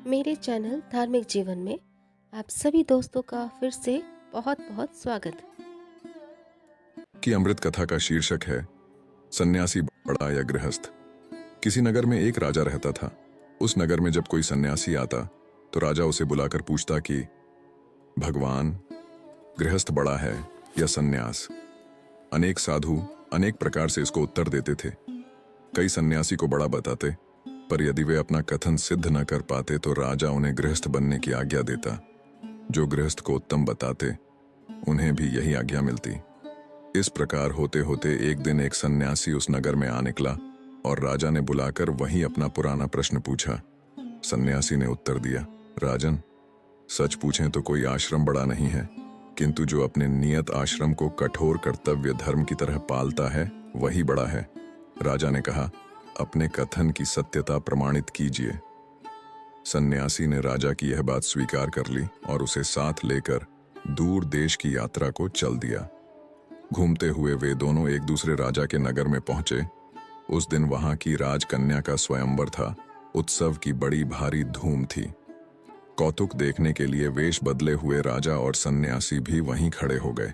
मेरे चैनल धार्मिक जीवन में आप सभी दोस्तों का फिर से बहुत बहुत स्वागत। की अमृत कथा का शीर्षक है सन्यासी बड़ा या गृहस्थ। किसी नगर में एक राजा रहता था। उस नगर में जब कोई सन्यासी आता तो राजा उसे बुलाकर पूछता कि भगवान, गृहस्थ बड़ा है या सन्यास। अनेक साधु अनेक प्रकार से इसको उत्तर देते थे। कई सन्यासी को बड़ा बताते, पर यदि वे अपना कथन सिद्ध न कर पाते तो राजा उन्हें गृहस्थ बनने की आज्ञा देता। जो गृहस्थ को उत्तम बताते उन्हें भी यही आज्ञा मिलती। इस प्रकार होते होते एक दिन एक सन्यासी उस नगर में आ निकला और राजा ने बुलाकर वही अपना पुराना प्रश्न पूछा। सन्यासी ने उत्तर दिया, राजन, सच पूछें तो कोई आश्रम बड़ा नहीं है, किंतु जो अपने नियत आश्रम को कठोर कर्तव्य धर्म की तरह पालता है वही बड़ा है। राजा ने कहा, अपने कथन की सत्यता प्रमाणित कीजिए। सन्यासी ने राजा की यह बात स्वीकार कर ली और उसे साथ लेकर दूर देश की यात्रा को चल दिया। घूमते हुए वे दोनों एक दूसरे राजा के नगर में पहुंचे। उस दिन वहां की राजकन्या का स्वयंवर था। उत्सव की बड़ी भारी धूम थी। कौतुक देखने के लिए वेश बदले हुए राजा और सन्यासी भी वहीं खड़े हो गए।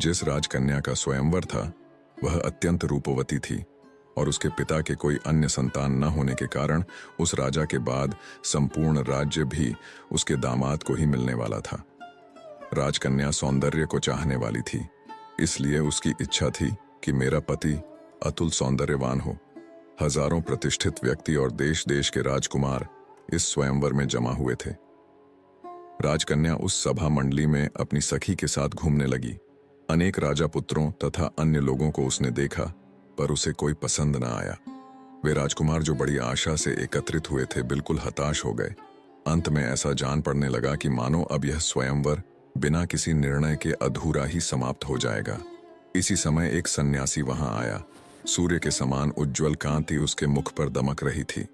जिस राजकन्या का स्वयंवर था वह अत्यंत रूपवती थी और उसके पिता के कोई अन्य संतान न होने के कारण उस राजा के बाद संपूर्ण राज्य भी उसके दामाद को ही मिलने वाला था। राजकन्या सौंदर्य को चाहने वाली थी, इसलिए उसकी इच्छा थी कि मेरा पति अतुल सौंदर्यवान हो। हजारों प्रतिष्ठित व्यक्ति और देश देश के राजकुमार इस स्वयंवर में जमा हुए थे। राजकन्या उस सभा मंडली में अपनी सखी के साथ घूमने लगी। अनेक राजा पुत्रों तथा अन्य लोगों को उसने देखा, पर उसे कोई पसंद न आया। वे राजकुमार जो बड़ी आशा से एकत्रित हुए थे बिल्कुल हताश हो गए। अंत में ऐसा जान पड़ने लगा कि मानो अब यह स्वयंवर बिना किसी निर्णय के अधूरा ही समाप्त हो जाएगा। इसी समय एक सन्यासी वहां आया। सूर्य के समान उज्जवल कांति उसके मुख पर दमक रही थी।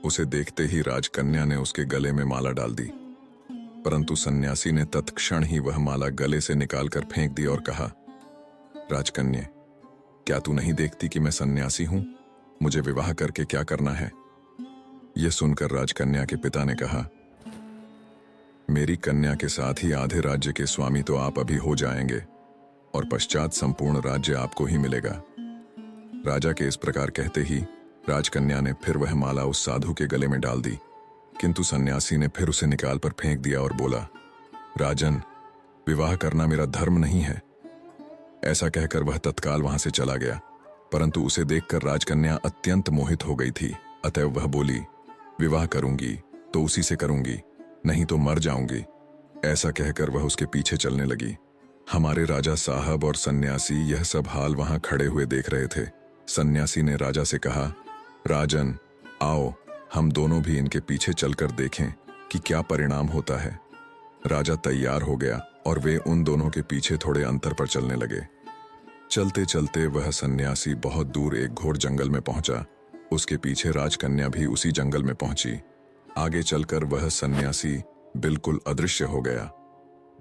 उसे देखते ही राजकन्या ने उसके गले में माला डाल दी, परंतु सन्यासी ने तत्क्षण ही वह माला गले से निकालकर फेंक दी और कहा, राजकन्या, क्या तू नहीं देखती कि मैं सन्यासी हूं? मुझे विवाह करके क्या करना है? यह सुनकर राजकन्या के पिता ने कहा, मेरी कन्या के साथ ही आधे राज्य के स्वामी तो आप अभी हो जाएंगे और पश्चात संपूर्ण राज्य आपको ही मिलेगा। राजा के इस प्रकार कहते ही राजकन्या ने फिर वह माला उस साधु के गले में डाल दी, किंतु सन्यासी ने फिर उसे निकाल पर फेंक दिया और बोला, राजन, विवाह करना मेरा धर्म नहीं है। ऐसा कहकर वह तत्काल वहां से चला गया, परंतु उसे देखकर राजकन्या अत्यंत मोहित हो गई थी। अतएव वह बोली, विवाह करूंगी तो उसी से करूंगी, नहीं तो मर जाऊंगी। ऐसा कहकर वह उसके पीछे चलने लगी। हमारे राजा साहब और सन्यासी यह सब हाल वहां खड़े हुए देख रहे थे। सन्यासी ने राजा से कहा, राजन, आओ हम दोनों भी इनके पीछे चलकर देखें कि क्या परिणाम होता है। राजा तैयार हो गया और वे उन दोनों के पीछे थोड़े अंतर पर चलने लगे। चलते चलते वह सन्यासी बहुत दूर एक घोर जंगल में पहुंचा। उसके पीछे राजकन्या भी उसी जंगल में पहुंची। आगे चलकर वह सन्यासी बिल्कुल अदृश्य हो गया।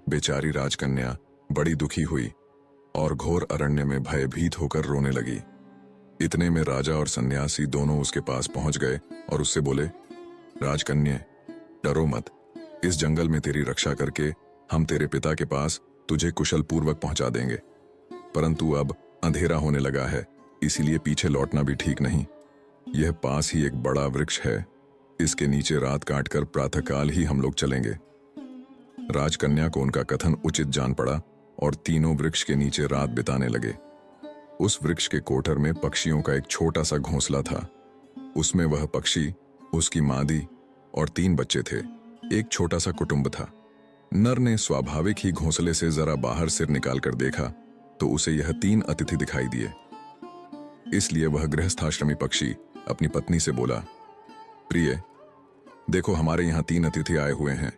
बेचारी राजकन्या बड़ी दुखी हुई और घोर अरण्य में भयभीत होकर रोने लगी। इतने में राजा और सन्यासी दोनों उसके पास पहुंच गए और उससे बोले, राजकन्या, डरो मत। इस जंगल में तेरी रक्षा करके हम तेरे पिता के पास तुझे कुशल पूर्वक पहुंचा देंगे, परंतु अब अंधेरा होने लगा है, इसीलिए पीछे लौटना भी ठीक नहीं। यह पास ही एक बड़ा वृक्ष है, इसके नीचे रात काटकर प्रातःकाल ही हम लोग चलेंगे। राजकन्या को उनका कथन उचित जान पड़ा और तीनों वृक्ष के नीचे रात बिताने लगे। उस वृक्ष के कोठर में पक्षियों का एक छोटा सा घोंसला था। उसमें वह पक्षी, उसकी मादी और 3 बच्चे थे। एक छोटा सा कुटुंब था। नर ने स्वाभाविक ही घोंसले से जरा बाहर सिर निकालकर देखा तो उसे यह 3 अतिथि दिखाई दिए। इसलिए वह गृहस्थाश्रमी पक्षी अपनी पत्नी से बोला, प्रिय, देखो हमारे यहाँ 3 अतिथि आए हुए हैं।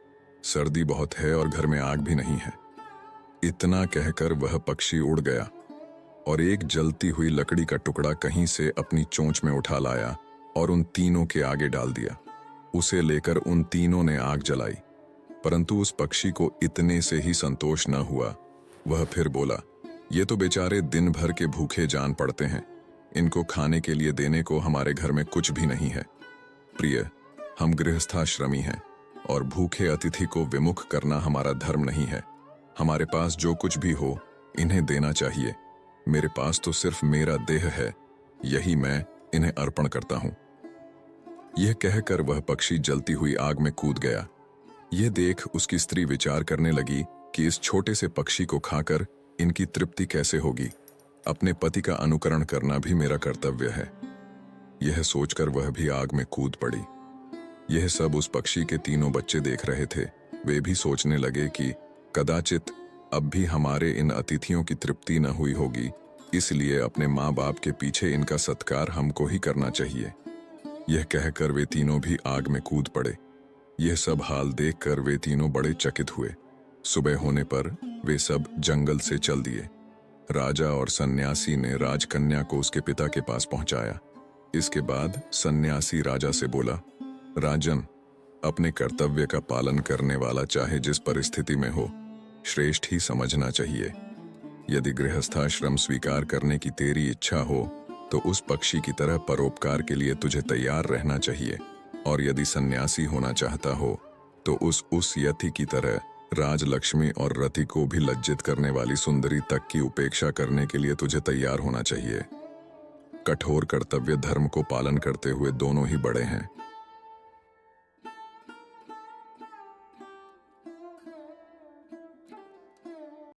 सर्दी बहुत है और घर में आग भी नहीं है। इतना कहकर वह पक्षी उड़ गया और एक जलती हुई लकड़ी का टुकड़ा कहीं से अपनी चोंच में उठा लाया और उन तीनों के आगे डाल दिया। उसे लेकर उन तीनों ने आग जलाई, परंतु उस पक्षी को इतने से ही संतोष न हुआ। वह फिर बोला, ये तो बेचारे दिन भर के भूखे जान पड़ते हैं, इनको खाने के लिए देने को हमारे घर में कुछ भी नहीं है। प्रिय, हम गृहस्थाश्रमी हैं और भूखे अतिथि को विमुख करना हमारा धर्म नहीं है। हमारे पास जो कुछ भी हो इन्हें देना चाहिए। मेरे पास तो सिर्फ मेरा देह है, यही मैं इन्हें अर्पण करता हूं। यह कहकर वह पक्षी जलती हुई आग में कूद गया। यह देख उसकी स्त्री विचार करने लगी कि इस छोटे से पक्षी को खाकर इनकी तृप्ति कैसे होगी। अपने पति का अनुकरण करना भी मेरा कर्तव्य है। यह सोचकर वह भी आग में कूद पड़ी। यह सब उस पक्षी के तीनों बच्चे देख रहे थे। वे भी सोचने लगे कि कदाचित अब भी हमारे इन अतिथियों की तृप्ति न हुई होगी, इसलिए अपने माँ बाप के पीछे इनका सत्कार हमको ही करना चाहिए। यह कहकर वे तीनों भी आग में कूद पड़े। यह सब हाल देखकर वे तीनों बड़े चकित हुए। सुबह होने पर वे सब जंगल से चल दिए। राजा और सन्यासी ने राजकन्या को उसके पिता के पास पहुंचाया। इसके बाद सन्यासी राजा से बोला, राजन, अपने कर्तव्य का पालन करने वाला चाहे जिस परिस्थिति में हो, श्रेष्ठ ही समझना चाहिए। यदि गृहस्थाश्रम स्वीकार करने की तेरी इच्छा हो तो उस पक्षी की तरह परोपकार के लिए तुझे तैयार रहना चाहिए, और यदि सन्यासी होना चाहता हो तो उस यति की तरह राजलक्ष्मी और रति को भी लज्जित करने वाली सुंदरी तक की उपेक्षा करने के लिए तुझे तैयार होना चाहिए। कठोर कर्तव्य धर्म को पालन करते हुए दोनों ही बड़े हैं।